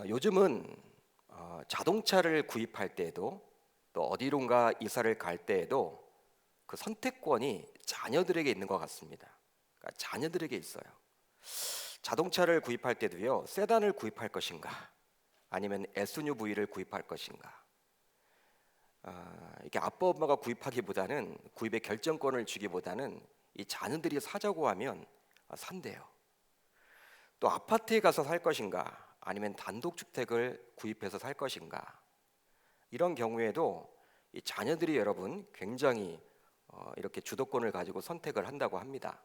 요즘은 자동차를 구입할 때에도 또 어디론가 이사를 갈 때에도 그 선택권이 자녀들에게 있는 것 같습니다. 그러니까 자녀들에게 있어요. 자동차를 구입할 때도요, 세단을 구입할 것인가, 아니면 SUV를 구입할 것인가. 이렇게 아빠 엄마가 구입하기보다는 구입의 결정권을 주기보다는 이 자녀들이 사자고 하면 산대요. 또 아파트에 가서 살 것인가, 아니면 단독주택을 구입해서 살 것인가. 이런 경우에도 이 자녀들이 여러분 굉장히 이렇게 주도권을 가지고 선택을 한다고 합니다.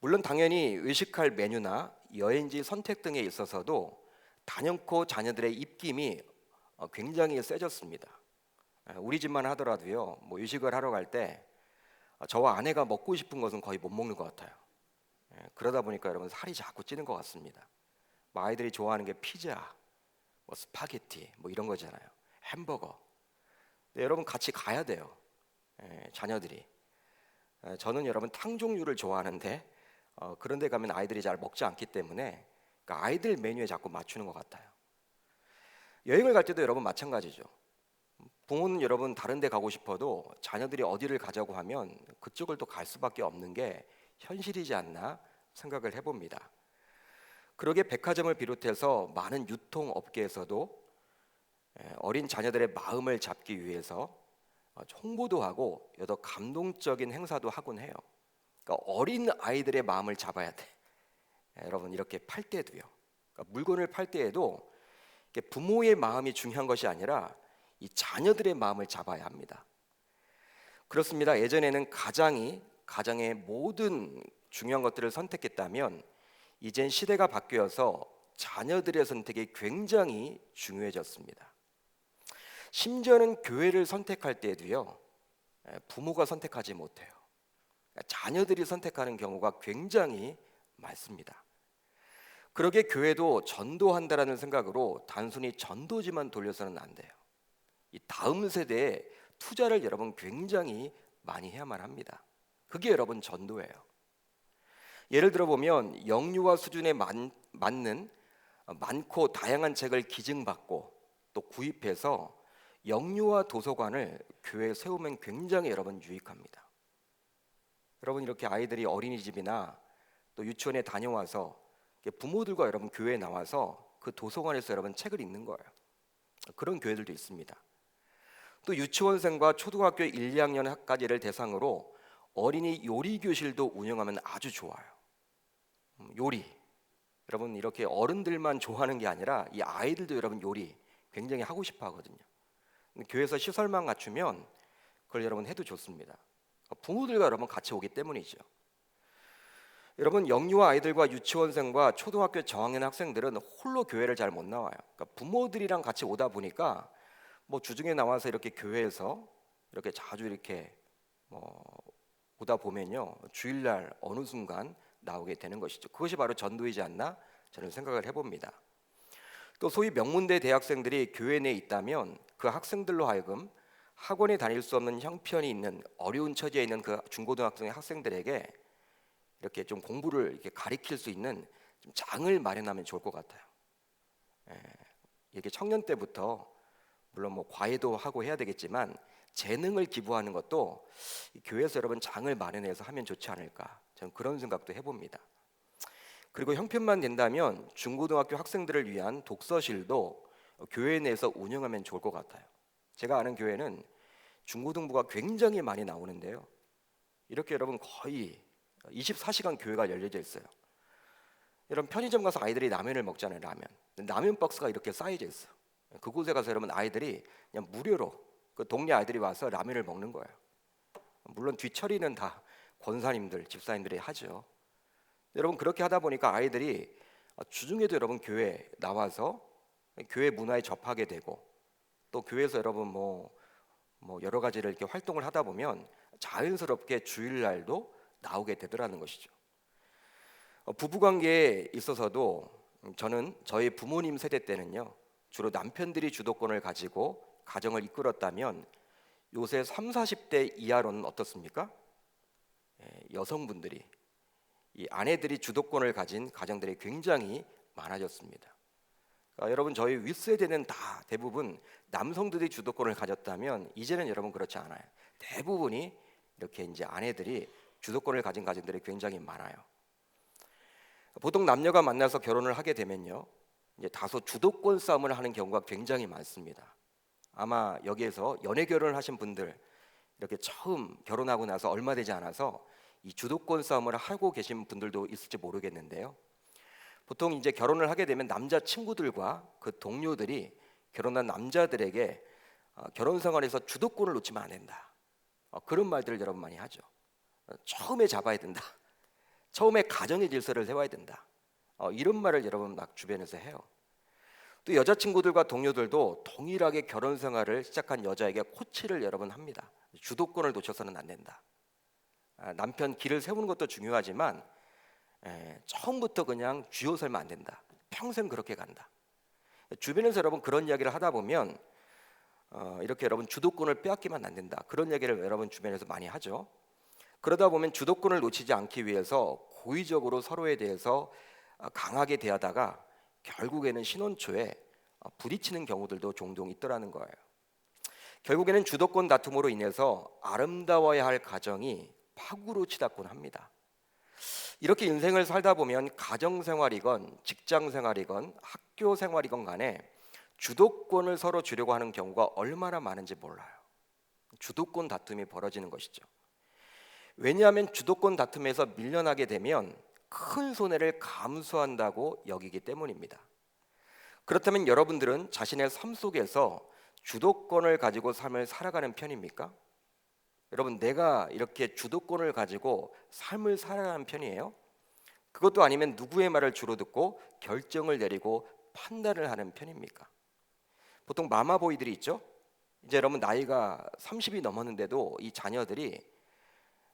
물론 당연히 의식할 메뉴나 여행지 선택 등에 있어서도 단연코 자녀들의 입김이 굉장히 세졌습니다. 우리 집만 하더라도요, 뭐 의식을 하러 갈 때 저와 아내가 먹고 싶은 것은 거의 못 먹는 것 같아요. 그러다 보니까 여러분 살이 자꾸 찌는 것 같습니다. 뭐 아이들이 좋아하는 게 피자, 뭐 스파게티, 뭐 이런 거잖아요. 햄버거. 근데 여러분 같이 가야 돼요. 자녀들이. 저는 여러분 탕 종류를 좋아하는데 그런데 가면 아이들이 잘 먹지 않기 때문에 그러니까 아이들 메뉴에 자꾸 맞추는 것 같아요. 여행을 갈 때도 여러분 마찬가지죠. 부모는 여러분 다른 데 가고 싶어도 자녀들이 어디를 가자고 하면 그쪽을 또 갈 수밖에 없는 게 현실이지 않나 생각을 해봅니다. 그러게 백화점을 비롯해서 많은 유통업계에서도 어린 자녀들의 마음을 잡기 위해서 홍보도 하고 여러 감동적인 행사도 하곤 해요. 그러니까 어린 아이들의 마음을 잡아야 돼. 여러분 이렇게 팔 때도요. 그러니까 물건을 팔 때에도 부모의 마음이 중요한 것이 아니라 이 자녀들의 마음을 잡아야 합니다. 그렇습니다. 예전에는 가장의 모든 중요한 것들을 선택했다면 이젠 시대가 바뀌어서 자녀들의 선택이 굉장히 중요해졌습니다. 심지어는 교회를 선택할 때도요, 부모가 선택하지 못해요. 자녀들이 선택하는 경우가 굉장히 많습니다. 그러게 교회도 전도한다라는 생각으로 단순히 전도지만 돌려서는 안 돼요. 이 다음 세대에 투자를 여러분 굉장히 많이 해야만 합니다. 그게 여러분 전도예요. 예를 들어 보면 영유아 수준에 맞는 많고 다양한 책을 기증받고 또 구입해서 영유아 도서관을 교회에 세우면 굉장히 여러분 유익합니다. 여러분 이렇게 아이들이 어린이집이나 또 유치원에 다녀와서 부모들과 여러분 교회에 나와서 그 도서관에서 여러분 책을 읽는 거예요. 그런 교회들도 있습니다. 또 유치원생과 초등학교 1, 2학년까지를 대상으로 어린이 요리 교실도 운영하면 아주 좋아요. 요리. 여러분 이렇게 어른들만 좋아하는 게 아니라 이 아이들도 여러분 요리 굉장히 하고 싶어 하거든요. 교회에서 시설만 갖추면 그걸 여러분 해도 좋습니다. 부모들과 여러분 같이 오기 때문이죠. 여러분 영유아 아이들과 유치원생과 초등학교 저학년 학생들은 홀로 교회를 잘 못 나와요. 그러니까 부모들이랑 같이 오다 보니까 뭐 주중에 나와서 이렇게 교회에서 이렇게 자주 이렇게 뭐 오다 보면요 주일날 어느 순간 나오게 되는 것이죠. 그것이 바로 전도이지 않나 저는 생각을 해봅니다. 또 소위 명문대 대학생들이 교회 내에 있다면 그 학생들로 하여금 학원에 다닐 수 없는 형편이 있는 어려운 처지에 있는 그 중고등학생의 학생들에게 이렇게 좀 공부를 이렇게 가르칠 수 있는 좀 장을 마련하면 좋을 것 같아요. 이렇게 청년 때부터 물론 뭐 과외도 하고 해야 되겠지만 재능을 기부하는 것도 교회에서 여러분 장을 마련해서 하면 좋지 않을까 저는 그런 생각도 해봅니다. 그리고 형편만 된다면 중고등학교 학생들을 위한 독서실도 교회 내에서 운영하면 좋을 것 같아요. 제가 아는 교회는 중고등부가 굉장히 많이 나오는데요. 이렇게 여러분 거의 24시간 교회가 열려져 있어요. 여러분 편의점 가서 아이들이 라면을 먹잖아요. 라면 박스가 이렇게 쌓여져 있어요. 그곳에 가서 여러분 아이들이 그냥 무료로 그 동네 아이들이 와서 라면을 먹는 거예요. 물론 뒤처리는 다 권사님들, 집사님들이 하죠. 여러분 그렇게 하다 보니까 아이들이 주중에도 여러분 교회 나와서 교회 문화에 접하게 되고 또 교회에서 여러분 뭐 여러 가지를 이렇게 활동을 하다 보면 자연스럽게 주일날도 나오게 되더라는 것이죠. 부부관계에 있어서도 저는 저희 부모님 세대 때는요 주로 남편들이 주도권을 가지고 가정을 이끌었다면 요새 3, 40대 이하로는 어떻습니까? 여성분들이 이 아내들이 주도권을 가진 가정들이 굉장히 많아졌습니다. 여러분 저희 윗세대는 다 대부분 남성들이 주도권을 가졌다면 이제는 여러분 그렇지 않아요. 대부분이 이렇게 이제 아내들이 주도권을 가진 가정들이 굉장히 많아요. 보통 남녀가 만나서 결혼을 하게 되면요, 이제 다소 주도권 싸움을 하는 경우가 굉장히 많습니다. 아마 여기에서 연애 결혼을 하신 분들, 이렇게 처음 결혼하고 나서 얼마 되지 않아서 이 주도권 싸움을 하고 계신 분들도 있을지 모르겠는데요. 보통 이제 결혼을 하게 되면 남자 친구들과 그 동료들이 결혼한 남자들에게 결혼 생활에서 주도권을 놓치면 안 된다, 그런 말들을 여러분 많이 하죠. 처음에 잡아야 된다, 처음에 가정의 질서를 세워야 된다, 이런 말을 여러분 막 주변에서 해요. 또 여자친구들과 동료들도 동일하게 결혼 생활을 시작한 여자에게 코치를 여러분 합니다. 주도권을 놓쳐서는 안 된다. 남편 길을 세우는 것도 중요하지만 처음부터 그냥 쥐어 설면 안 된다. 평생 그렇게 간다. 주변에서 여러분 그런 이야기를 하다 보면 이렇게 여러분 주도권을 빼앗기면 안 된다, 그런 얘기를 여러분 주변에서 많이 하죠. 그러다 보면 주도권을 놓치지 않기 위해서 고의적으로 서로에 대해서 강하게 대하다가 결국에는 신혼 초에 부딪히는 경우들도 종종 있더라는 거예요. 결국에는 주도권 다툼으로 인해서 아름다워야 할 가정이 파국으로 치닫곤 합니다. 이렇게 인생을 살다 보면 가정생활이건 직장생활이건 학교생활이건 간에 주도권을 서로 주려고 하는 경우가 얼마나 많은지 몰라요. 주도권 다툼이 벌어지는 것이죠. 왜냐하면 주도권 다툼에서 밀려나게 되면 큰 손해를 감수한다고 여기기 때문입니다. 그렇다면 여러분들은 자신의 삶 속에서 주도권을 가지고 삶을 살아가는 편입니까? 여러분, 내가 이렇게 주도권을 가지고 삶을 살아가는 편이에요? 그것도 아니면 누구의 말을 주로 듣고 결정을 내리고 판단을 하는 편입니까? 보통 마마보이들이 있죠? 이제 여러분 나이가 30이 넘었는데도 이 자녀들이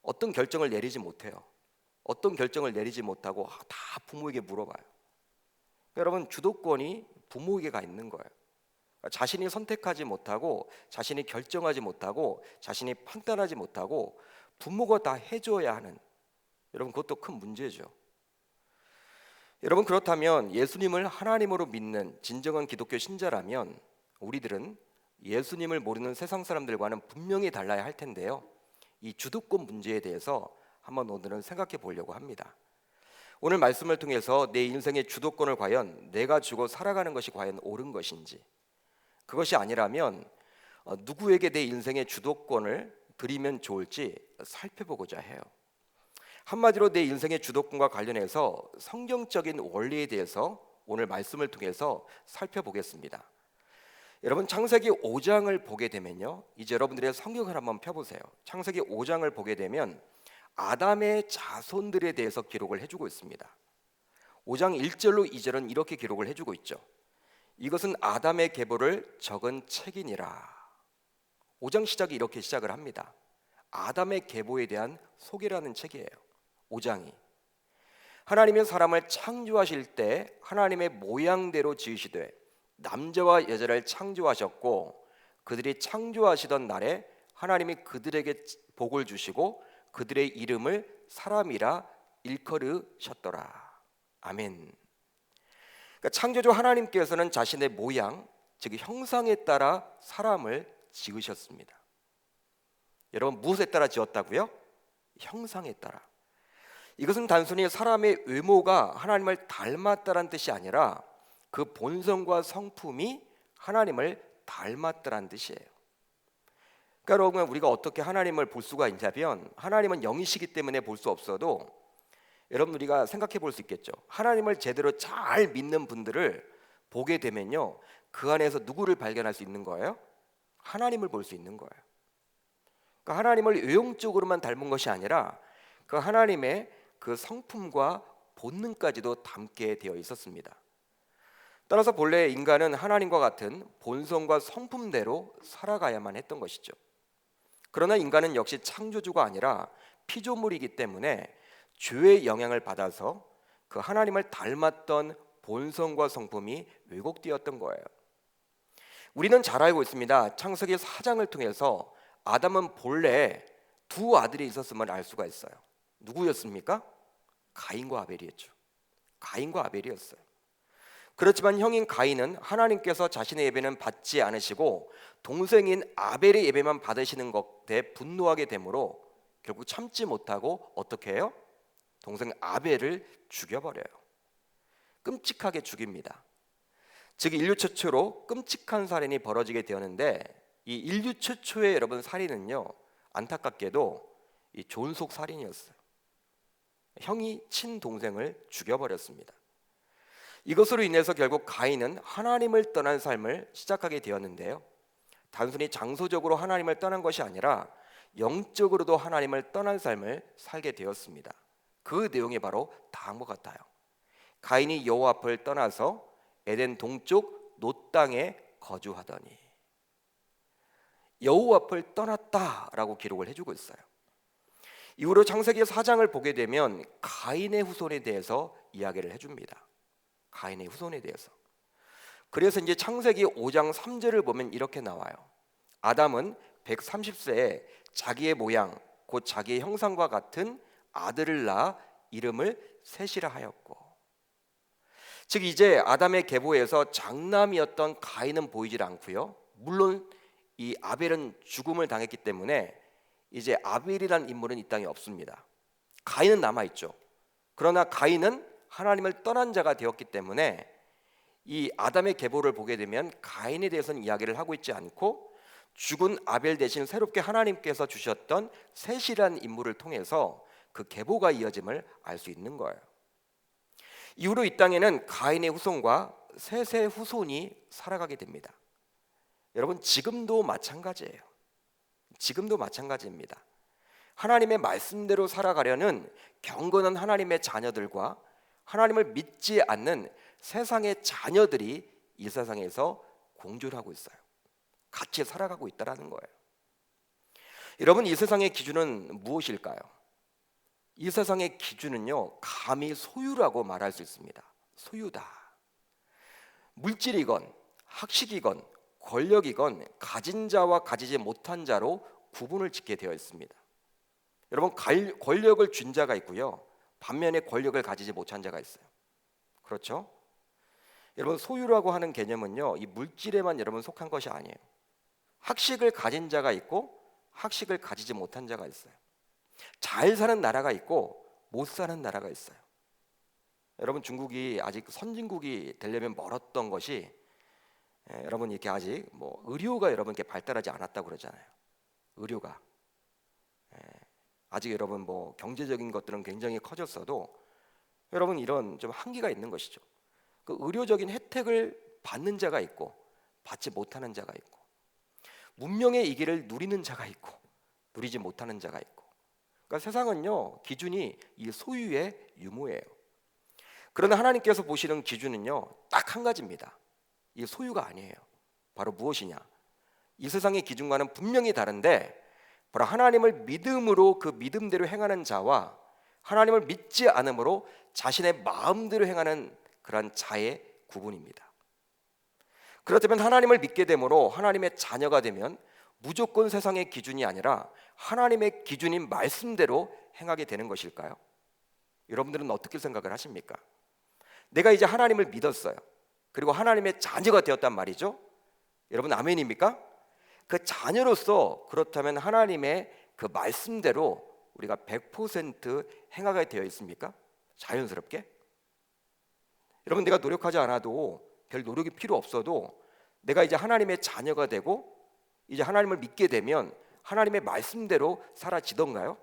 어떤 결정을 내리지 못해요. 어떤 결정을 내리지 못하고 다 부모에게 물어봐요. 여러분, 주도권이 부모에게 가 있는 거예요. 자신이 선택하지 못하고, 자신이 결정하지 못하고, 자신이 판단하지 못하고 부모가 다 해줘야 하는, 여러분 그것도 큰 문제죠. 여러분, 그렇다면 예수님을 하나님으로 믿는 진정한 기독교 신자라면 우리들은 예수님을 모르는 세상 사람들과는 분명히 달라야 할 텐데요, 이 주도권 문제에 대해서 한번 오늘은 생각해 보려고 합니다. 오늘 말씀을 통해서 내 인생의 주도권을 과연 내가 주고 살아가는 것이 과연 옳은 것인지, 그것이 아니라면 누구에게 내 인생의 주도권을 드리면 좋을지 살펴보고자 해요. 한마디로 내 인생의 주도권과 관련해서 성경적인 원리에 대해서 오늘 말씀을 통해서 살펴보겠습니다. 여러분, 창세기 5장을 보게 되면요, 이제 여러분들의 성경을 한번 펴보세요. 창세기 5장을 보게 되면 아담의 자손들에 대해서 기록을 해주고 있습니다. 5장 1절로 2절은 이렇게 기록을 해주고 있죠. 이것은 아담의 계보를 적은 책이니라. 5장 시작이 이렇게 시작을 합니다. 아담의 계보에 대한 소개라는 책이에요. 5장이 하나님이 사람을 창조하실 때 하나님의 모양대로 지으시되 남자와 여자를 창조하셨고, 그들이 창조하시던 날에 하나님이 그들에게 복을 주시고 그들의 이름을 사람이라 일컬으셨더라. 아멘. 그러니까 창조주 하나님께서는 자신의 모양, 즉 형상에 따라 사람을 지으셨습니다. 여러분, 무엇에 따라 지었다고요? 형상에 따라. 이것은 단순히 사람의 외모가 하나님을 닮았다는 뜻이 아니라 그 본성과 성품이 하나님을 닮았다는 뜻이에요. 그러니까 여러분, 우리가 어떻게 하나님을 볼 수가 있냐면, 하나님은 영이시기 때문에 볼 수 없어도 여러분 우리가 생각해 볼 수 있겠죠. 하나님을 제대로 잘 믿는 분들을 보게 되면요, 그 안에서 누구를 발견할 수 있는 거예요? 하나님을 볼 수 있는 거예요. 그러니까 하나님을 외형적으로만 닮은 것이 아니라 그 하나님의 그 성품과 본능까지도 담게 되어 있었습니다. 따라서 본래 인간은 하나님과 같은 본성과 성품대로 살아가야만 했던 것이죠. 그러나 인간은 역시 창조주가 아니라 피조물이기 때문에 죄의 영향을 받아서 그 하나님을 닮았던 본성과 성품이 왜곡되었던 거예요. 우리는 잘 알고 있습니다. 창세기 4장을 통해서 아담은 본래 두 아들이 있었음을 알 수가 있어요. 누구였습니까? 가인과 아벨이었죠. 가인과 아벨이었어요. 그렇지만 형인 가인은 하나님께서 자신의 예배는 받지 않으시고 동생인 아벨의 예배만 받으시는 것에 분노하게 되므로 결국 참지 못하고 어떻게 해요? 동생 아벨을 죽여버려요. 끔찍하게 죽입니다. 즉 인류 최초로 끔찍한 살인이 벌어지게 되었는데, 이 인류 최초의 여러분 살인은요, 안타깝게도 이 존속 살인이었어요. 형이 친동생을 죽여버렸습니다. 이것으로 인해서 결국 가인은 하나님을 떠난 삶을 시작하게 되었는데요, 단순히 장소적으로 하나님을 떠난 것이 아니라 영적으로도 하나님을 떠난 삶을 살게 되었습니다. 그 내용이 바로 다음과 같아요. 가인이 여호와 앞을 떠나서 에덴 동쪽 놋 땅에 거주하더니. 여호와 앞을 떠났다라고 기록을 해주고 있어요. 이후로 창세기 4장을 보게 되면 가인의 후손에 대해서 이야기를 해줍니다. 가인의 후손에 대해서. 그래서 이제 창세기 5장 3절을 보면 이렇게 나와요. 아담은 130세에 자기의 모양 곧 자기의 형상과 같은 아들을 낳아 이름을 셋이라 하였고. 즉 이제 아담의 계보에서 장남이었던 가인은 보이질 않고요, 물론 이 아벨은 죽음을 당했기 때문에 이제 아벨이라는 인물은 이 땅에 없습니다. 가인은 남아있죠. 그러나 가인은 하나님을 떠난 자가 되었기 때문에 이 아담의 계보를 보게 되면 가인에 대해서는 이야기를 하고 있지 않고 죽은 아벨 대신 새롭게 하나님께서 주셨던 셋이라는 인물을 통해서 그 계보가 이어짐을 알 수 있는 거예요. 이후로 이 땅에는 가인의 후손과 셋의 후손이 살아가게 됩니다. 여러분, 지금도 마찬가지예요. 지금도 마찬가지입니다. 하나님의 말씀대로 살아가려는 경건한 하나님의 자녀들과 하나님을 믿지 않는 세상의 자녀들이 이 세상에서 공존하고 있어요. 같이 살아가고 있다는 거예요. 여러분, 이 세상의 기준은 무엇일까요? 이 세상의 기준은요, 감히 소유라고 말할 수 있습니다. 소유다. 물질이건 학식이건 권력이건 가진 자와 가지지 못한 자로 구분을 짓게 되어 있습니다. 여러분, 권력을 쥔 자가 있고요, 반면에 권력을 가지지 못한 자가 있어요. 그렇죠? 여러분, 소유라고 하는 개념은요, 이 물질에만 여러분 속한 것이 아니에요. 학식을 가진 자가 있고 학식을 가지지 못한 자가 있어요. 잘 사는 나라가 있고 못 사는 나라가 있어요. 여러분, 중국이 아직 선진국이 되려면 멀었던 것이, 여러분 이렇게 아직 뭐 의료가 여러분 이렇게 발달하지 않았다고 그러잖아요. 의료가 아직 여러분 뭐 경제적인 것들은 굉장히 커졌어도 여러분 이런 좀 한계가 있는 것이죠. 그 의료적인 혜택을 받는 자가 있고 받지 못하는 자가 있고, 문명의 이기를 누리는 자가 있고 누리지 못하는 자가 있고. 그러니까 세상은요, 기준이 이 소유의 유무예요. 그러나 하나님께서 보시는 기준은요, 딱 한 가지입니다. 이 소유가 아니에요. 바로 무엇이냐? 이 세상의 기준과는 분명히 다른데, 바로 하나님을 믿음으로 그 믿음대로 행하는 자와 하나님을 믿지 않음으로 자신의 마음대로 행하는 그런 자의 구분입니다. 그렇다면 하나님을 믿게 되므로 하나님의 자녀가 되면 무조건 세상의 기준이 아니라 하나님의 기준인 말씀대로 행하게 되는 것일까요? 여러분들은 어떻게 생각을 하십니까? 내가 이제 하나님을 믿었어요. 그리고 하나님의 자녀가 되었단 말이죠. 여러분, 아멘입니까? 그 자녀로서 그렇다면 하나님의 그 말씀대로 우리가 100% 행하게 되어 있습니까? 자연스럽게? 여러분, 내가 노력하지 않아도, 별 노력이 필요 없어도 내가 이제 하나님의 자녀가 되고 이제 하나님을 믿게 되면 하나님의 말씀대로 살아지던가요?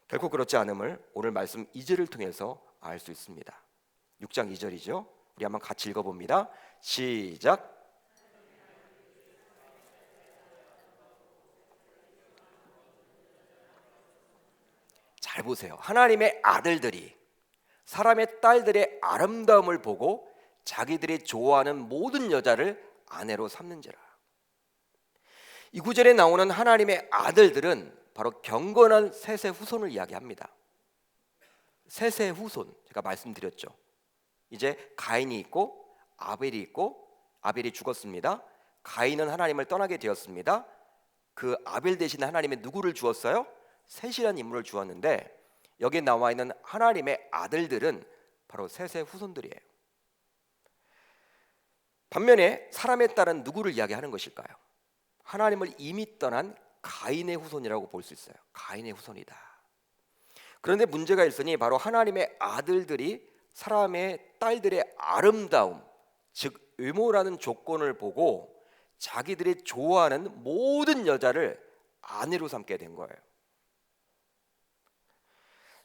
결코 그렇지 않음을 오늘 말씀 2절을 통해서 알 수 있습니다. 6장 2절이죠. 우리 한번 같이 읽어봅니다. 시작. 잘 보세요. 하나님의 아들들이 사람의 딸들의 아름다움을 보고 자기들이 좋아하는 모든 여자를 아내로 삼는지라. 이 구절에 나오는 하나님의 아들들은 바로 경건한 셋의 후손을 이야기합니다. 셋의 후손, 제가 말씀드렸죠. 이제 가인이 있고 아벨이 있고, 아벨이 죽었습니다. 가인은 하나님을 떠나게 되었습니다. 그 아벨 대신에 하나님의 누구를 주었어요? 셋이라는 인물을 주었는데, 여기에 나와 있는 하나님의 아들들은 바로 셋의 후손들이에요. 반면에 사람의 딸은 누구를 이야기하는 것일까요? 하나님을 이미 떠난 가인의 후손이라고 볼 수 있어요. 가인의 후손이다. 그런데 문제가 있으니 바로 하나님의 아들들이 사람의 딸들의 아름다움, 즉 외모라는 조건을 보고 자기들이 좋아하는 모든 여자를 아내로 삼게 된 거예요.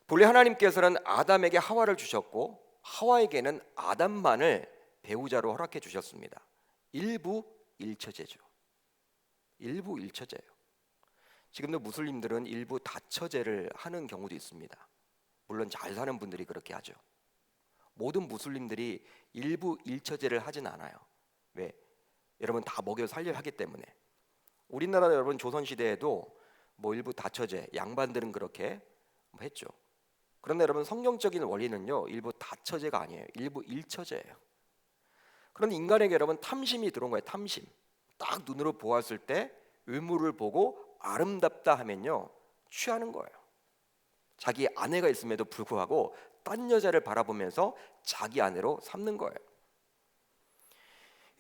본래 하나님께서는 아담에게 하와를 주셨고 하와에게는 아담만을 배우자로 허락해 주셨습니다. 일부 일처제죠. 일부 일처제예요. 지금도 무슬림들은 일부 다처제를 하는 경우도 있습니다. 물론 잘 사는 분들이 그렇게 하죠. 모든 무슬림들이 일부 일처제를 하진 않아요. 왜? 여러분 다 먹여 살려 하기 때문에. 우리나라 여러분 조선시대에도 뭐 일부 다처제, 양반들은 그렇게 했죠. 그런데 여러분 성경적인 원리는요, 일부 다처제가 아니에요. 일부 일처제예요. 그런데 인간에게 여러분 탐심이 들어온 거예요. 탐심. 딱 눈으로 보았을 때 외모를 보고 아름답다 하면요 취하는 거예요. 자기 아내가 있음에도 불구하고 딴 여자를 바라보면서 자기 아내로 삼는 거예요.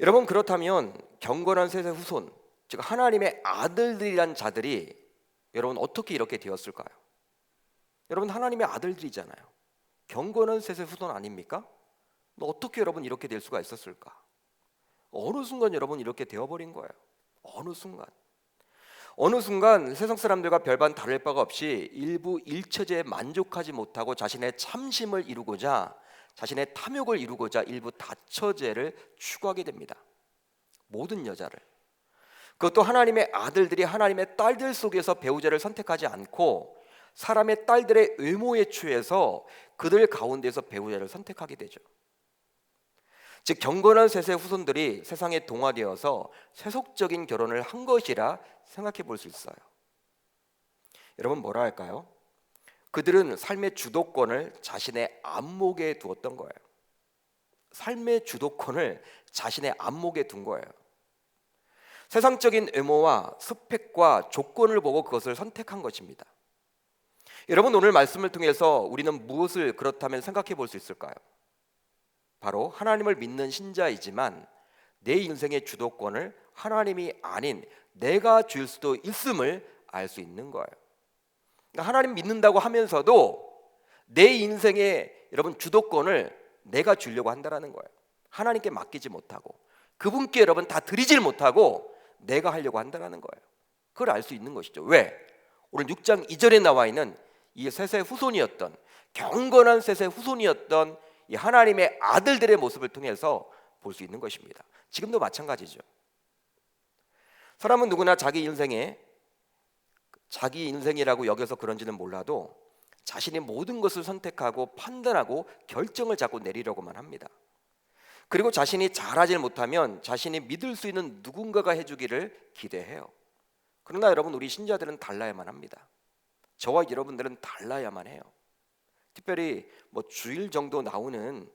여러분 그렇다면 경건한 셋의 후손, 즉 하나님의 아들들이란 자들이 여러분 어떻게 이렇게 되었을까요? 여러분 하나님의 아들들이잖아요. 경건한 셋의 후손 아닙니까? 어떻게 여러분 이렇게 될 수가 있었을까? 어느 순간 여러분 이렇게 되어버린 거예요. 어느 순간 세상 사람들과 별반 다를 바가 없이 일부 일처제에 만족하지 못하고 자신의 참심을 이루고자, 자신의 탐욕을 이루고자 일부 다처제를 추구하게 됩니다. 모든 여자를. 그것도 하나님의 아들들이 하나님의 딸들 속에서 배우자를 선택하지 않고 사람의 딸들의 외모에 취해서 그들 가운데서 배우자를 선택하게 되죠. 즉 경건한 셋의 후손들이 세상에 동화되어서 세속적인 결혼을 한 것이라 생각해 볼 수 있어요. 여러분 뭐라 할까요? 그들은 삶의 주도권을 자신의 안목에 두었던 거예요. 삶의 주도권을 자신의 안목에 둔 거예요. 세상적인 외모와 스펙과 조건을 보고 그것을 선택한 것입니다. 여러분 오늘 말씀을 통해서 우리는 무엇을 그렇다면 생각해 볼 수 있을까요? 바로 하나님을 믿는 신자이지만 내 인생의 주도권을 하나님이 아닌 내가 줄 수도 있음을 알 수 있는 거예요. 그러니까 하나님 믿는다고 하면서도 내 인생의 여러분 주도권을 내가 주려고 한다라는 거예요. 하나님께 맡기지 못하고 그분께 여러분 다 드리질 못하고 내가 하려고 한다라는 거예요. 그걸 알 수 있는 것이죠. 왜? 오늘 6장 2절에 나와 있는 이 셋의 후손이었던 경건한 셋의 후손이었던 이 하나님의 아들들의 모습을 통해서 볼 수 있는 것입니다. 지금도 마찬가지죠. 사람은 누구나 자기 인생이라고 여겨서 그런지는 몰라도 자신이 모든 것을 선택하고 판단하고 결정을 자꾸 내리려고만 합니다. 그리고 자신이 잘하지 못하면 자신이 믿을 수 있는 누군가가 해주기를 기대해요. 그러나 여러분 우리 신자들은 달라야만 합니다. 저와 여러분들은 달라야만 해요. 특별히 뭐 주일 정도 나오는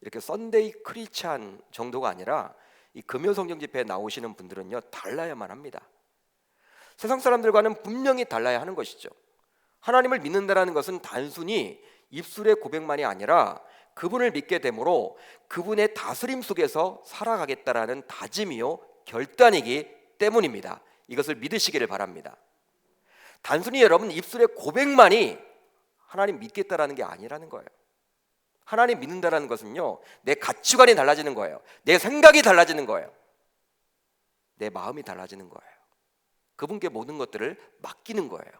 이렇게 썬데이 크리스찬 정도가 아니라 이 금요 성경 집회에 나오시는 분들은요 달라야만 합니다. 세상 사람들과는 분명히 달라야 하는 것이죠. 하나님을 믿는다라는 것은 단순히 입술의 고백만이 아니라 그분을 믿게 되므로 그분의 다스림 속에서 살아가겠다라는 다짐이요 결단이기 때문입니다. 이것을 믿으시기를 바랍니다. 단순히 여러분 입술의 고백만이 하나님 믿겠다라는 게 아니라는 거예요. 하나님 믿는다라는 것은요 내 가치관이 달라지는 거예요. 내 생각이 달라지는 거예요. 내 마음이 달라지는 거예요. 그분께 모든 것들을 맡기는 거예요.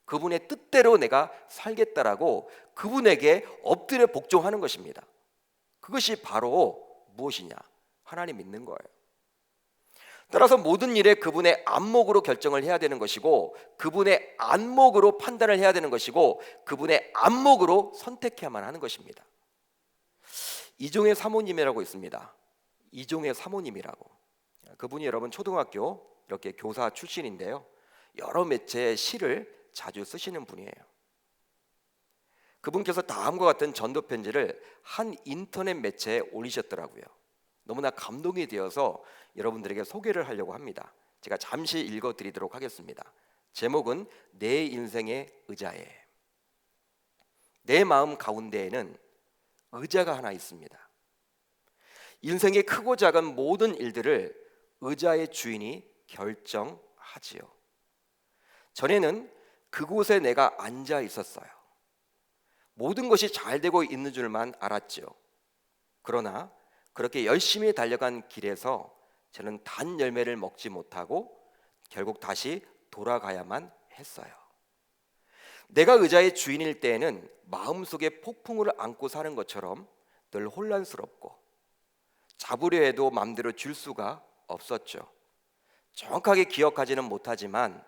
그분의 뜻대로 내가 살겠다라고 그분에게 엎드려 복종하는 것입니다. 그것이 바로 무엇이냐? 하나님 믿는 거예요. 따라서 모든 일에 그분의 안목으로 결정을 해야 되는 것이고 그분의 안목으로 판단을 해야 되는 것이고 그분의 안목으로 선택해야만 하는 것입니다. 이종의 사모님이라고 있습니다. 이종의 사모님이라고. 그분이 여러분 초등학교 이렇게 교사 출신인데요. 여러 매체의 시를 자주 쓰시는 분이에요. 그분께서 다음과 같은 전도 편지를 한 인터넷 매체에 올리셨더라고요. 너무나 감동이 되어서 여러분들에게 소개를 하려고 합니다. 제가 잠시 읽어드리도록 하겠습니다. 제목은 내 인생의 의자에. 내 마음 가운데에는 의자가 하나 있습니다. 인생의 크고 작은 모든 일들을 의자의 주인이 결정하지요. 전에는 그곳에 내가 앉아 있었어요. 모든 것이 잘 되고 있는 줄만 알았지요. 그러나 그렇게 열심히 달려간 길에서 저는 단 열매를 먹지 못하고 결국 다시 돌아가야만 했어요. 내가 의자의 주인일 때에는 마음속에 폭풍을 안고 사는 것처럼 늘 혼란스럽고 잡으려 해도 마음대로 줄 수가 없었죠. 정확하게 기억하지는 못하지만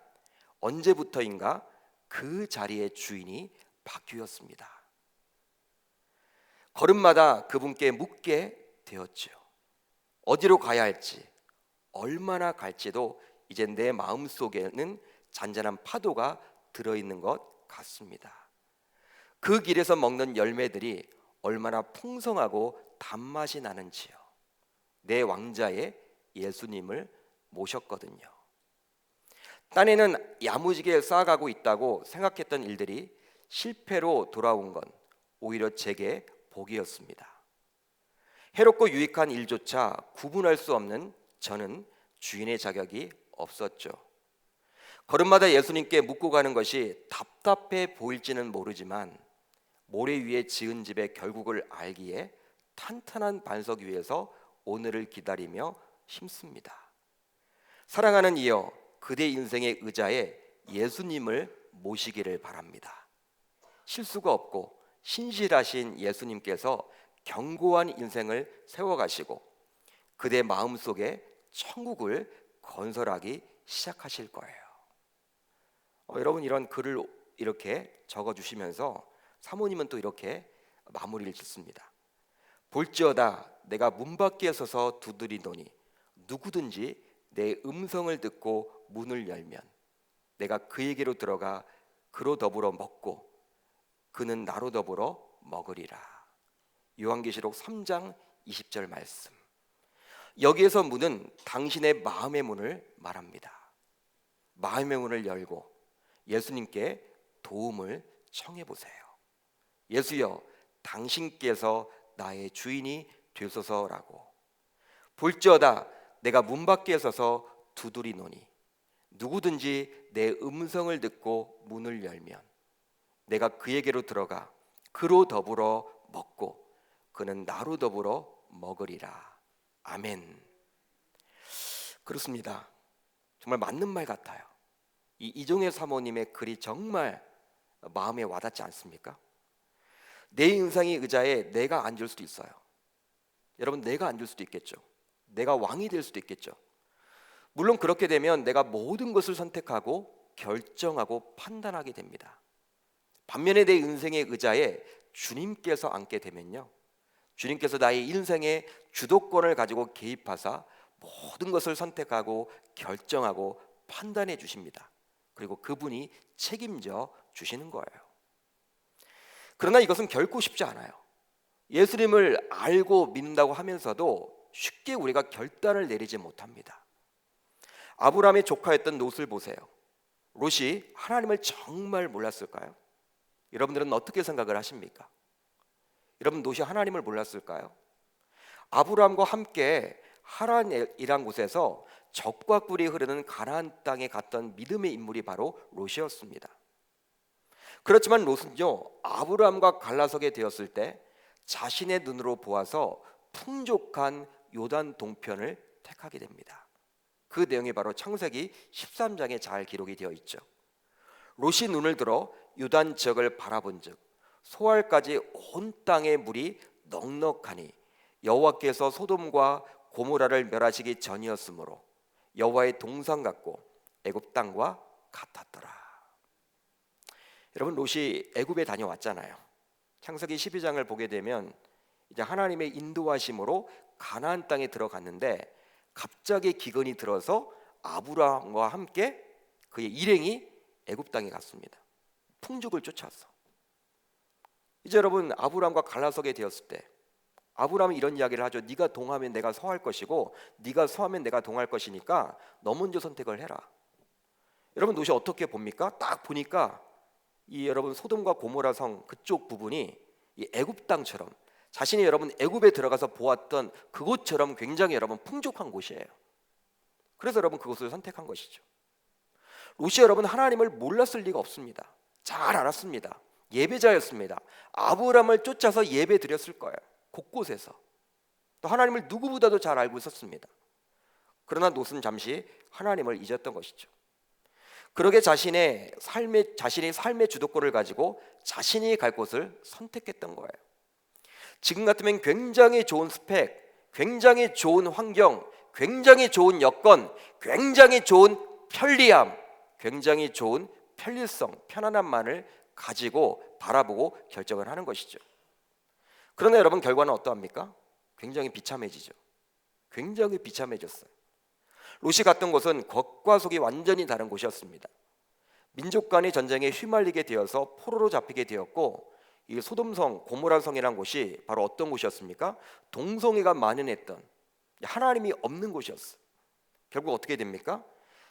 언제부터인가 그 자리의 주인이 바뀌었습니다. 걸음마다 그분께 묻게 되었죠. 어디로 가야 할지, 얼마나 갈지도 이제 내 마음속에는 잔잔한 파도가 들어있는 것 같습니다. 그 길에서 먹는 열매들이 얼마나 풍성하고 단맛이 나는지요. 내 왕자의 예수님을 모셨거든요. 딴에는 야무지게 쌓아가고 있다고 생각했던 일들이 실패로 돌아온 건 오히려 제게 복이었습니다. 해롭고 유익한 일조차 구분할 수 없는 저는 주인의 자격이 없었죠. 걸음마다 예수님께 묻고 가는 것이 답답해 보일지는 모르지만 모래 위에 지은 집의 결국을 알기에 탄탄한 반석 위에서 오늘을 기다리며 힘씁니다. 사랑하는 이여, 그대 인생의 의자에 예수님을 모시기를 바랍니다. 실수가 없고 신실하신 예수님께서 견고한 인생을 세워가시고 그대 마음속에 천국을 건설하기 시작하실 거예요. 여러분, 이런 글을 이렇게 적어주시면서 사모님은 또 이렇게 마무리를 짓습니다. 볼지어다 내가 문 밖에 서서 두드리노니 누구든지 내 음성을 듣고 문을 열면 내가 그에게로 들어가 그로 더불어 먹고 그는 나로 더불어 먹으리라. 요한계시록 3장 20절 말씀. 여기에서 문은 당신의 마음의 문을 말합니다. 마음의 문을 열고 예수님께 도움을 청해 보세요. 예수여, 당신께서 나의 주인이 되소서라고. 볼지어다 내가 문 밖에 서서 두드리노니 누구든지 내 음성을 듣고 문을 열면 내가 그에게로 들어가 그로 더불어 먹고 그는 나로 더불어 먹으리라. 아멘. 그렇습니다. 정말 맞는 말 같아요. 이 이종의 사모님의 글이 정말 마음에 와닿지 않습니까? 내 인생의 의자에 내가 앉을 수도 있어요. 여러분, 내가 앉을 수도 있겠죠. 내가 왕이 될 수도 있겠죠. 물론 그렇게 되면 내가 모든 것을 선택하고 결정하고 판단하게 됩니다. 반면에 내 인생의 의자에 주님께서 앉게 되면요, 주님께서 나의 인생의 주도권을 가지고 개입하사 모든 것을 선택하고 결정하고 판단해 주십니다. 그리고 그분이 책임져 주시는 거예요. 그러나 이것은 결코 쉽지 않아요. 예수님을 알고 믿는다고 하면서도 쉽게 우리가 결단을 내리지 못합니다. 아브라함의 조카였던 롯을 보세요. 롯이 하나님을 정말 몰랐을까요? 여러분들은 어떻게 생각을 하십니까? 여러분, 롯이 하나님을 몰랐을까요? 아브라함과 함께 하란이란 곳에서 젖과 꿀이 흐르는 가나안 땅에 갔던 믿음의 인물이 바로 롯이었습니다. 그렇지만 롯은요, 아브라함과 갈라서게 되었을 때 자신의 눈으로 보아서 풍족한 요단 동편을 택하게 됩니다. 그 내용이 바로 창세기 13장에 잘 기록이 되어 있죠. 롯이 눈을 들어 요단 지역을 바라본즉 소알까지 온 땅의 물이 넉넉하니 여호와께서 소돔과 고모라를 멸하시기 전이었으므로 여호와의 동산 같고 애굽 땅과 같았더라. 여러분, 롯이 애굽에 다녀왔잖아요. 창세기 12장을 보게 되면 이제 하나님의 인도하심으로 가나안 땅에 들어갔는데 갑자기 기근이 들어서 아브라함과 함께 그의 일행이 애굽 땅에 갔습니다. 풍족을 쫓아서. 이제 여러분, 아브라함과 갈라서게 되었을 때 아브라함이 이런 이야기를 하죠. 네가 동하면 내가 서할 것이고 네가 서하면 내가 동할 것이니까 너 먼저 선택을 해라. 여러분, 롯이 어떻게 봅니까? 딱 보니까 이 여러분 소돔과 고모라 성 그쪽 부분이 이 애굽 땅처럼 자신이 여러분 애굽에 들어가서 보았던 그곳처럼 굉장히 여러분 풍족한 곳이에요. 그래서 여러분 그곳을 선택한 것이죠. 롯이 여러분 하나님을 몰랐을 리가 없습니다. 잘 알았습니다. 예배자였습니다. 아브라함을 쫓아서 예배 드렸을 거예요. 곳곳에서. 또 하나님을 누구보다도 잘 알고 있었습니다. 그러나 롯은 잠시 하나님을 잊었던 것이죠. 그러게 자신이 삶의 주도권을 가지고 자신이 갈 곳을 선택했던 거예요. 지금 같으면 굉장히 좋은 스펙, 굉장히 좋은 환경, 굉장히 좋은 여건, 굉장히 좋은 편리함, 굉장히 좋은 편리성, 편안함만을 가지고 바라보고 결정을 하는 것이죠. 그러나 여러분 결과는 어떠합니까? 굉장히 비참해지죠. 굉장히 비참해졌어요. 롯이 갔던 곳은 겉과 속이 완전히 다른 곳이었습니다. 민족 간의 전쟁에 휘말리게 되어서 포로로 잡히게 되었고, 이 소돔성, 고모라성이라는 곳이 바로 어떤 곳이었습니까? 동성애가 만연했던 하나님이 없는 곳이었어요. 결국 어떻게 됩니까?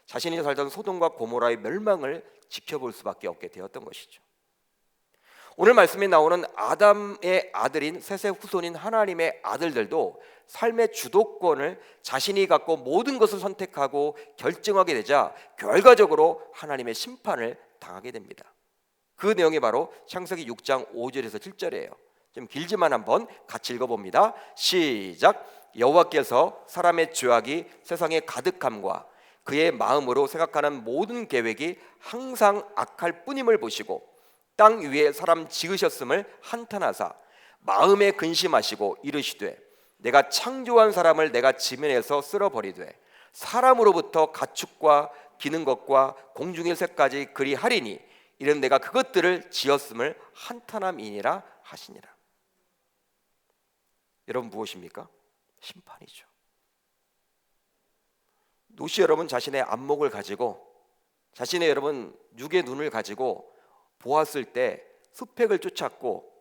자신이 살던 소돔과 고모라의 멸망을 지켜볼 수밖에 없게 되었던 것이죠. 오늘 말씀에 나오는 아담의 아들인 셋의 후손인 하나님의 아들들도 삶의 주도권을 자신이 갖고 모든 것을 선택하고 결정하게 되자 결과적으로 하나님의 심판을 당하게 됩니다. 그 내용이 바로 창세기 6장 5절에서 7절이에요. 좀 길지만 한번 같이 읽어봅니다. 시작. 여호와께서 사람의 죄악이 세상에 가득함과 그의 마음으로 생각하는 모든 계획이 항상 악할 뿐임을 보시고 땅 위에 사람 지으셨음을 한탄하사 마음에 근심하시고 이르시되 내가 창조한 사람을 내가 지면에서 쓸어버리되 사람으로부터 가축과 기는 것과 공중의 새까지 그리 하리니 이는 내가 그것들을 지었음을 한탄함이니라 하시니라. 여러분 무엇입니까? 심판이죠. 롯이 여러분 자신의 안목을 가지고 자신의 여러분 육의 눈을 가지고 보았을 때 스펙을 쫓았고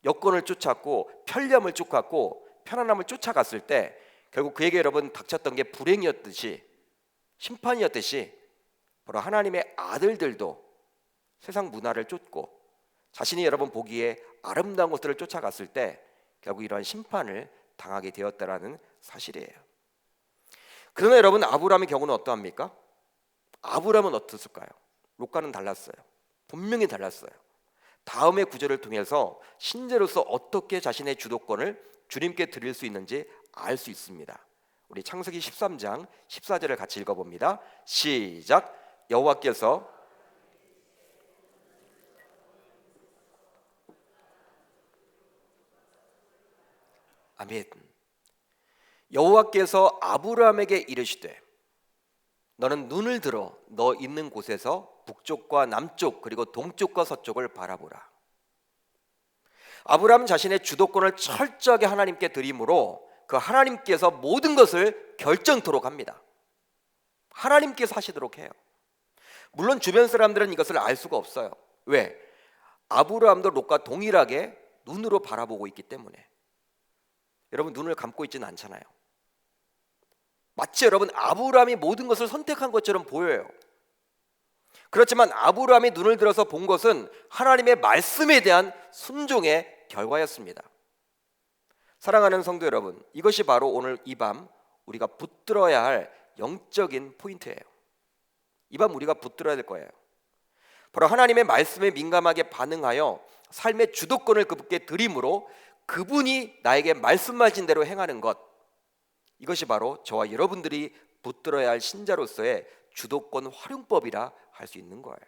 여건을 쫓았고 편리함을 쫓았고 편안함을 쫓아갔을 때 결국 그에게 여러분 닥쳤던 게 불행이었듯이 심판이었듯이 바로 하나님의 아들들도 세상 문화를 쫓고 자신이 여러분 보기에 아름다운 것들을 쫓아갔을 때 결국 이러한 심판을 당하게 되었다라는 사실이에요. 그러나 여러분 아브라함의 경우는 어떠합니까? 아브라함은 어땠을까요? 롯과는 달랐어요. 분명히 달랐어요. 다음의 구절을 통해서 신자로서 어떻게 자신의 주도권을 주님께 드릴 수 있는지 알 수 있습니다. 우리 창세기 13장 14절을 같이 읽어봅니다. 시작. 여호와께서 아멘. 여호와께서 아브라함에게 이르시되 너는 눈을 들어 너 있는 곳에서 북쪽과 남쪽 그리고 동쪽과 서쪽을 바라보라. 아브라함 자신의 주도권을 철저하게 하나님께 드림으로 그 하나님께서 모든 것을 결정토록 합니다. 하나님께서 하시도록 해요. 물론 주변 사람들은 이것을 알 수가 없어요. 왜? 아브라함도 롯과 동일하게 눈으로 바라보고 있기 때문에. 여러분 눈을 감고 있지는 않잖아요. 마치 여러분 아브라함이 모든 것을 선택한 것처럼 보여요. 그렇지만 아브라함이 눈을 들어서 본 것은 하나님의 말씀에 대한 순종의 결과였습니다. 사랑하는 성도 여러분, 이것이 바로 오늘 이 밤 우리가 붙들어야 할 영적인 포인트예요. 이 밤 우리가 붙들어야 될 거예요. 바로 하나님의 말씀에 민감하게 반응하여 삶의 주도권을 그분께 드림으로 그분이 나에게 말씀하신 대로 행하는 것, 이것이 바로 저와 여러분들이 붙들어야 할 신자로서의 주도권 활용법이라 할 수 있는 거예요.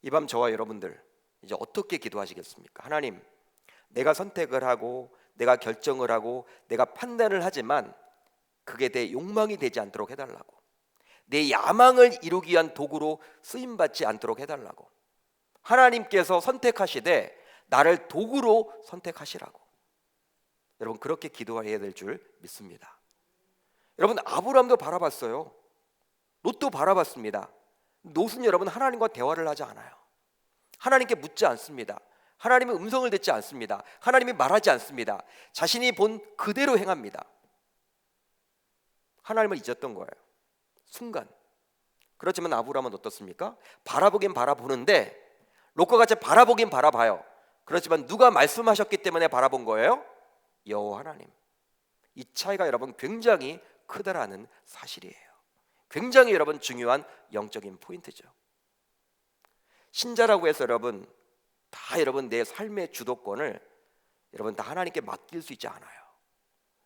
이 밤 저와 여러분들 이제 어떻게 기도하시겠습니까? 하나님, 내가 선택을 하고 내가 결정을 하고 내가 판단을 하지만 그게 내 욕망이 되지 않도록 해달라고, 내 야망을 이루기 위한 도구로 쓰임받지 않도록 해달라고, 하나님께서 선택하시되 나를 도구로 선택하시라고, 여러분 그렇게 기도해야 될 줄 믿습니다. 여러분 아브라함도 바라봤어요. 롯도 바라봤습니다. 롯은 여러분 하나님과 대화를 하지 않아요. 하나님께 묻지 않습니다. 하나님의 음성을 듣지 않습니다. 하나님이 말하지 않습니다. 자신이 본 그대로 행합니다. 하나님을 잊었던 거예요. 순간. 그렇지만 아브라함은 어떻습니까? 바라보긴 바라보는데 롯과 같이 바라보긴 바라봐요. 그렇지만 누가 말씀하셨기 때문에 바라본 거예요? 여호와 하나님. 이 차이가 여러분 굉장히 크다라는 사실이에요. 굉장히 여러분 중요한 영적인 포인트죠. 신자라고 해서 여러분 다 여러분 내 삶의 주도권을 여러분 다 하나님께 맡길 수 있지 않아요.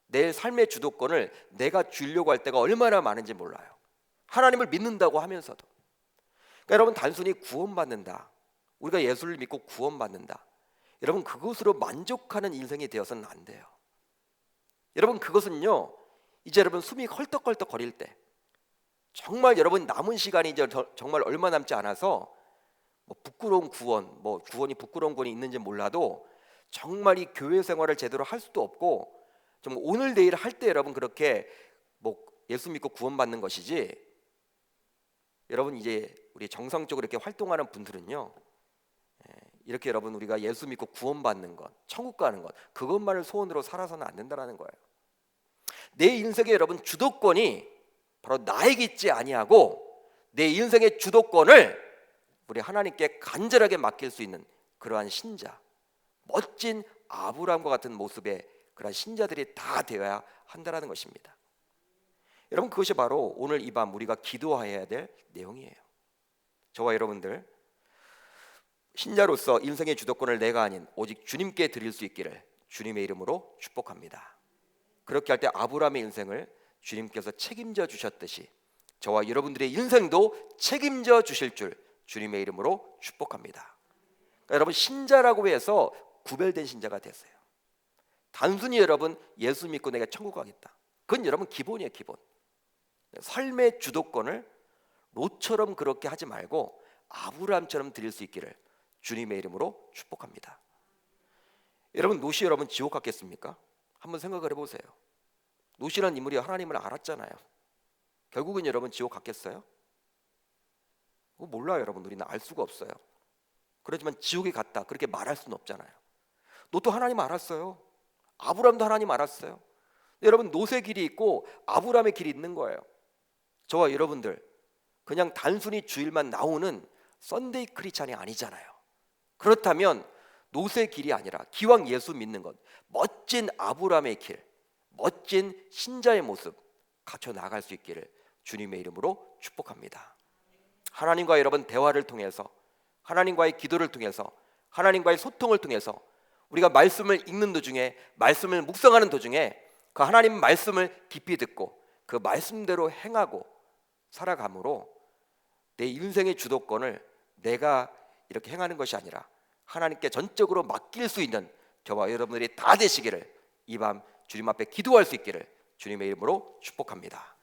내 삶의 주도권을 내가 주려고 할 때가 얼마나 많은지 몰라요. 하나님을 믿는다고 하면서도. 그러니까 여러분 단순히 구원받는다, 우리가 예수를 믿고 구원받는다, 여러분 그것으로 만족하는 인생이 되어서는 안 돼요. 여러분 그것은요, 이제 여러분 숨이 헐떡헐떡 거릴 때, 정말 여러분 남은 시간이 이제 정말 얼마 남지 않아서 뭐 부끄러운 구원, 뭐 구원이 부끄러운 구원이 있는지 몰라도 정말 이 교회 생활을 제대로 할 수도 없고 좀 오늘 내일 할 때 여러분 그렇게 뭐 예수 믿고 구원받는 것이지, 여러분 이제 우리 정상적으로 이렇게 활동하는 분들은요, 이렇게 여러분 우리가 예수 믿고 구원받는 것, 천국 가는 것, 그것만을 소원으로 살아서는 안 된다는 거예요. 내 인생의 여러분 주도권이 바로 나에게 있지 아니하고 내 인생의 주도권을 우리 하나님께 간절하게 맡길 수 있는 그러한 신자, 멋진 아브라함과 같은 모습의 그러한 신자들이 다 되어야 한다는 것입니다. 여러분 그것이 바로 오늘 이 밤 우리가 기도해야 될 내용이에요. 저와 여러분들 신자로서 인생의 주도권을 내가 아닌 오직 주님께 드릴 수 있기를 주님의 이름으로 축복합니다. 그렇게 할 때 아브라함의 인생을 주님께서 책임져 주셨듯이 저와 여러분들의 인생도 책임져 주실 줄 주님의 이름으로 축복합니다. 그러니까 여러분 신자라고 해서 구별된 신자가 됐어요. 단순히 여러분 예수 믿고 내가 천국 가겠다, 그건 여러분 기본이에요. 기본. 삶의 주도권을 롯처럼 그렇게 하지 말고 아브라함처럼 드릴 수 있기를 주님의 이름으로 축복합니다. 여러분 롯이 여러분 지옥 갔겠습니까? 한번 생각을 해보세요. 롯이라는 인물이 하나님을 알았잖아요. 결국은 여러분 지옥 갔겠어요? 몰라요. 여러분 우리는 알 수가 없어요. 그렇지만 지옥에 갔다 그렇게 말할 수는 없잖아요. 롯도 하나님 알았어요. 아브라함도 하나님 알았어요. 여러분 롯의 길이 있고 아브라함의 길이 있는 거예요. 저와 여러분들 그냥 단순히 주일만 나오는 썬데이 크리스찬이 아니잖아요. 그렇다면 롯의 길이 아니라 기왕 예수 믿는 것, 멋진 아브라함의 길, 멋진 신자의 모습 갖춰 나갈 수 있기를 주님의 이름으로 축복합니다. 하나님과 여러분 대화를 통해서, 하나님과의 기도를 통해서, 하나님과의 소통을 통해서 우리가 말씀을 읽는 도중에, 말씀을 묵상하는 도중에 그 하나님 말씀을 깊이 듣고 그 말씀대로 행하고 살아감으로 내 인생의 주도권을 내가 이렇게 행하는 것이 아니라 하나님께 전적으로 맡길 수 있는 저와 여러분들이 다 되시기를 이 밤 주님 앞에 기도할 수 있기를 주님의 이름으로 축복합니다.